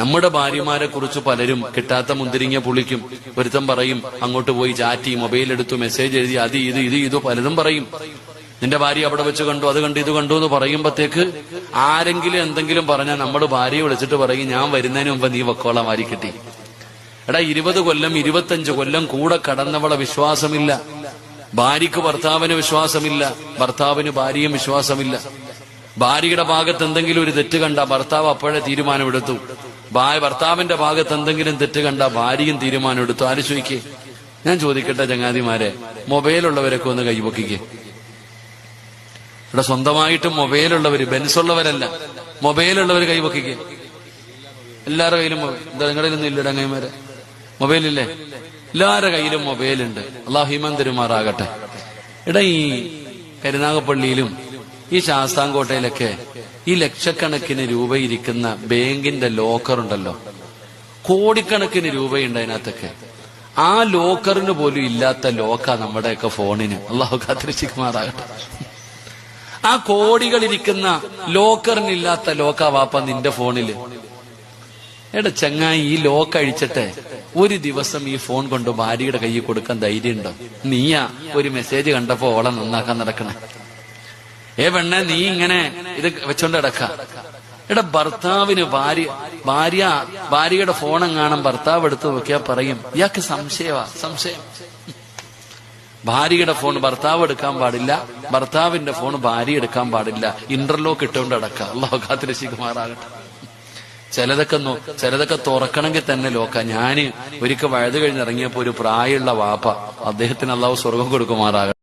നമ്മുടെ ഭാര്യമാരെ കുറിച്ച് പലരും കിട്ടാത്ത മുന്തിരിങ്ങ പുളിക്കും. ഒരുത്തം പറയും അങ്ങോട്ട് പോയി ചാറ്റി മൊബൈൽ എടുത്തു മെസ്സേജ് എഴുതി അത് ഇത് പലതും പറയും. നിന്റെ ഭാര്യ അവിടെ വെച്ച് കണ്ടു അത് കണ്ടു ഇത് കണ്ടു എന്ന് പറയുമ്പോഴത്തേക്ക് ആരെങ്കിലും എന്തെങ്കിലും പറഞ്ഞാൽ നമ്മുടെ ഭാര്യയെ വിളിച്ചിട്ട് പറയും ഞാൻ വരുന്നതിന് മുമ്പ് നീ വെക്കോളാം വാരി കിട്ടി. എടാ 20 കൊല്ലം 25 കൊല്ലം കൂടെ കടന്നവളെ വിശ്വാസമില്ല, ഭാര്യക്ക് ഭർത്താവിന് വിശ്വാസമില്ല, ഭർത്താവിന് ഭാര്യയും വിശ്വാസമില്ല. ഭാര്യയുടെ ഭാഗത്ത് എന്തെങ്കിലും ഒരു തെറ്റ് കണ്ട ഭർത്താവ് അപ്പോഴേ തീരുമാനമെടുത്തു, ഭർത്താവിന്റെ ഭാഗത്ത് എന്തെങ്കിലും തെറ്റ് കണ്ട ഭാര്യയും തീരുമാനമെടുത്തു. ആലോചിക്കേ. ഞാൻ ചോദിക്കട്ടെ ചങ്ങാതിമാരെ, മൊബൈലുള്ളവരൊക്കെ ഒന്ന് കൈപൊക്കിക്കേ. ഇവിടെ സ്വന്തമായിട്ട് മൊബൈലുള്ളവര്, ബെൻസുള്ളവരല്ല, മൊബൈലുള്ളവർ കൈപൊക്കിക്കേ. എല്ലാവരുടെ കയ്യിലും എന്താ നിങ്ങളിലൊന്നും ഇല്ലട അങ്ങന്മാരെ മൊബൈലില്ലേ? എല്ലാവരുടെ കയ്യിലും മൊബൈലുണ്ട്. അള്ളാഹു ഈമാൻ തരുമാറാകട്ടെ. എടാ ഈ കരുനാഗപ്പള്ളിയിലും ഈ ശാസ്താംകോട്ടയിലൊക്കെ ഈ ലക്ഷക്കണക്കിന് രൂപ ഇരിക്കുന്ന ബാങ്കിന്റെ ലോക്കർ ഉണ്ടല്ലോ, കോടിക്കണക്കിന് രൂപയുണ്ട് അതിനകത്തൊക്കെ. ആ ലോക്കറിന് പോലും ഇല്ലാത്ത ലോക്കാ നമ്മുടെയൊക്കെ ഫോണിന്. അള്ളാഹു കാത്തിരക്ഷിക്കുമാറാകട്ടെ. ആ കോടികളിരിക്കുന്ന ലോക്കറിനില്ലാത്ത ലോക്കാ വാപ്പ നിന്റെ ഫോണില്. എടാ ചങ്ങായി, ഈ ലോക്ക് അഴിച്ചിട്ട് ഒരു ദിവസം ഈ ഫോൺ കൊണ്ട് ഭാര്യയുടെ കയ്യിൽ കൊടുക്കാൻ ധൈര്യമുണ്ടോ? നീയാ ഒരു മെസ്സേജ് കണ്ടപ്പോ ഓളെ നന്നാക്കാൻ നടക്കണേ. പെണ്ണെ, നീ ഇങ്ങനെ ഇത് വെച്ചോണ്ട് കിടക്ക. എടാ ഭർത്താവിന് ഭാര്യയുടെ ഫോണെങ്ങാനും ഭർത്താവ് എടുത്ത് നോക്കിയാ പറയും ഇയാൾക്ക് സംശയം. ഭാര്യയുടെ ഫോൺ ഭർത്താവ് എടുക്കാൻ പാടില്ല, ഭർത്താവിന്റെ ഫോൺ ഭാര്യ എടുക്കാൻ പാടില്ല. ഇന്റർലോക്ക് ഇട്ടുകൊണ്ട് കിടക്ക. അള്ളാഹു കാത്തിരക്ഷിക്കുമാറാകട്ടെ. ചിലതൊക്കെ തുറക്കണമെങ്കിൽ തന്നെ ലോക്ക. ഞാന് ഒരിക്കൽ വഴുത് കഴിഞ്ഞിറങ്ങിയപ്പോ ഒരു പ്രായമുള്ള വാപ്പ, അദ്ദേഹത്തിന് അള്ളാഹു സ്വർഗം കൊടുക്കുമാറാകട്ടെ.